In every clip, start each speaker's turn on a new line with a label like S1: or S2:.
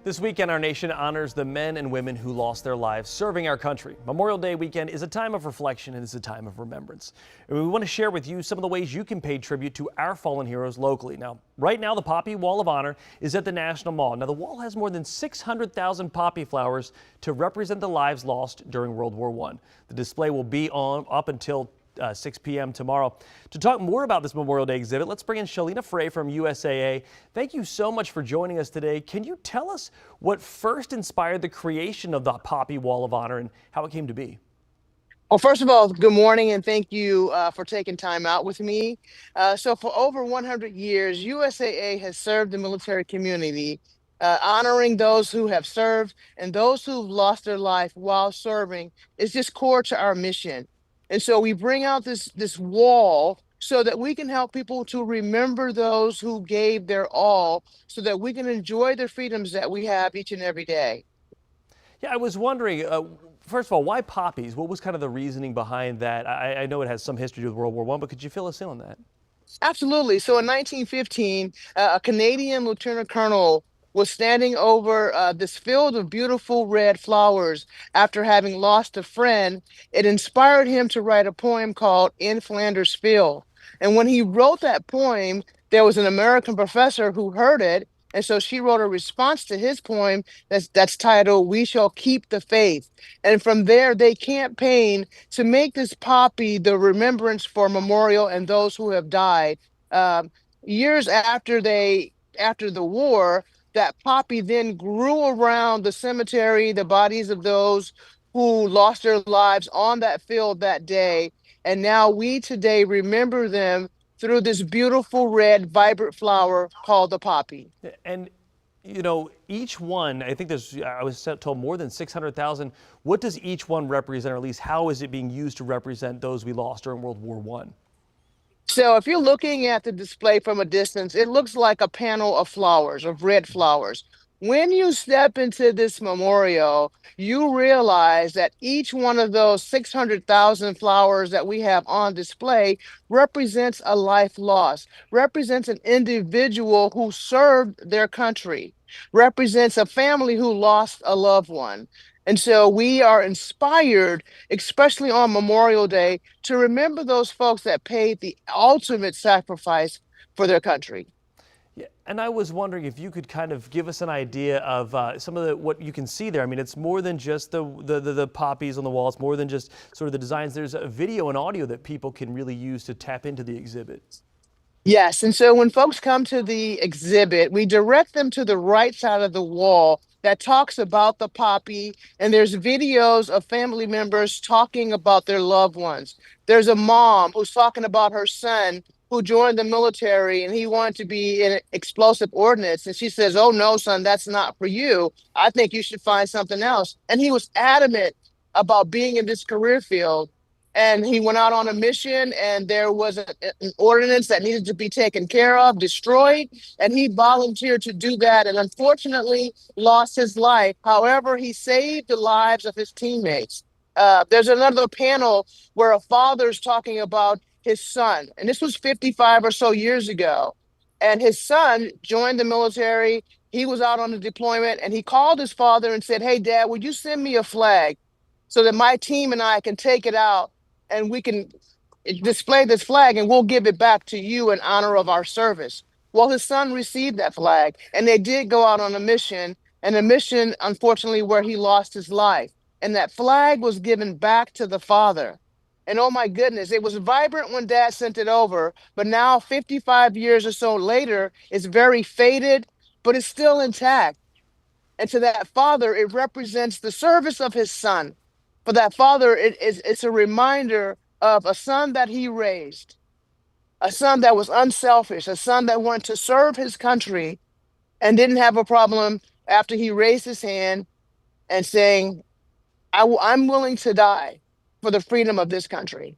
S1: This weekend, our nation honors the men and women who lost their lives serving our country. Memorial Day weekend is a time of reflection and is a time of remembrance. And we want to share with you some of the ways you can pay tribute to our fallen heroes locally. Now, right now, the Poppy Wall of Honor is at the National Mall. Now, the wall has more than 600,000 poppy flowers to represent the lives lost during World War I. The display will be on up until 6 p.m. tomorrow. To talk more about this Memorial Day exhibit, let's bring in Shalina Frey from USAA. Thank you so much for joining us today. Can you tell us what first inspired the creation of the Poppy Wall of Honor and how it came to be?
S2: Well, first of all, good morning, and thank you for taking time out with me. So for over 100 years, USAA has served the military community, honoring those who have served and those who've lost their life while serving is just core to our mission. And so we bring out this wall so that we can help people to remember those who gave their all so that we can enjoy the freedoms that we have each and every day.
S1: Yeah, I was wondering, first of all, why poppies? What was kind of the reasoning behind that? I know it has some history with World War I, but could you fill us in on that?
S2: Absolutely. So in 1915, a Canadian lieutenant colonel was standing over this field of beautiful red flowers after having lost a friend. It inspired him to write a poem called In Flanders Fields. And when he wrote that poem, there was an American professor who heard it. And so she wrote a response to his poem that's titled We Shall Keep the Faith. And from there, they campaigned to make this poppy the remembrance for memorial and those who have died. Years after the war, that poppy then grew around the cemetery, the bodies of those who lost their lives on that field that day. And now we today remember them through this beautiful red, vibrant flower called the poppy.
S1: And you know, each one, I think I was told more than 600,000. What does each one represent, or at least how is it being used to represent those we lost during World War I?
S2: So if you're looking at the display from a distance, it looks like a panel of flowers, of red flowers. When you step into this memorial, you realize that each one of those 600,000 flowers that we have on display represents a life lost, represents an individual who served their country, represents a family who lost a loved one. And so we are inspired, especially on Memorial Day, to remember those folks that paid the ultimate sacrifice for their country.
S1: Yeah, and I was wondering if you could kind of give us an idea of some of what you can see there. I mean, it's more than just the poppies on the wall. It's more than just sort of the designs. There's a video and audio that people can really use to tap into the exhibit.
S2: Yes, and so when folks come to the exhibit, we direct them to the right side of the wall that talks about the poppy, and there's videos of family members talking about their loved ones. There's a mom who's talking about her son who joined the military and he wanted to be in explosive ordnance. And she says, "Oh, no, son, that's not for you. I think you should find something else." And he was adamant about being in this career field. And he went out on a mission, and there was an ordinance that needed to be taken care of, destroyed, and he volunteered to do that and unfortunately lost his life. However, he saved the lives of his teammates. There's another panel where a father's talking about his son, and this was 55 or so years ago. And his son joined the military. He was out on a deployment, and he called his father and said, "Hey, Dad, would you send me a flag so that my team and I can take it out and we can display this flag and we'll give it back to you in honor of our service?" Well, his son received that flag and they did go out on a mission, unfortunately, where he lost his life. And that flag was given back to the father. And oh my goodness, it was vibrant when Dad sent it over, but now 55 years or so later, it's very faded, but it's still intact. And to that father, it represents the service of his son. For that father, it's a reminder of a son that he raised, a son that was unselfish, a son that wanted to serve his country and didn't have a problem after he raised his hand and saying, I'm willing to die for the freedom of this country.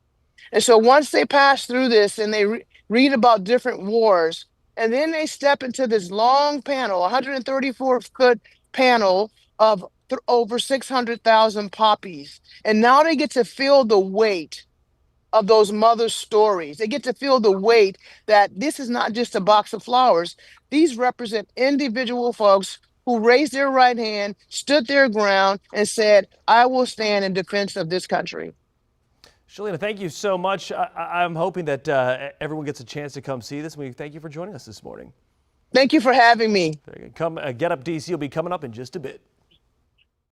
S2: And so once they pass through this and they read about different wars, and then they step into this long panel, 134-foot panel of over 600,000 poppies. And now they get to feel the weight of those mothers' stories. They get to feel the weight that this is not just a box of flowers. These represent individual folks who raised their right hand, stood their ground, and said, I will stand in defense of this country.
S1: Shalina, thank you so much. I'm hoping that everyone gets a chance to come see this. We thank you for joining us this morning.
S2: Thank you for having me.
S1: Come, Get Up DC will be coming up in just a bit.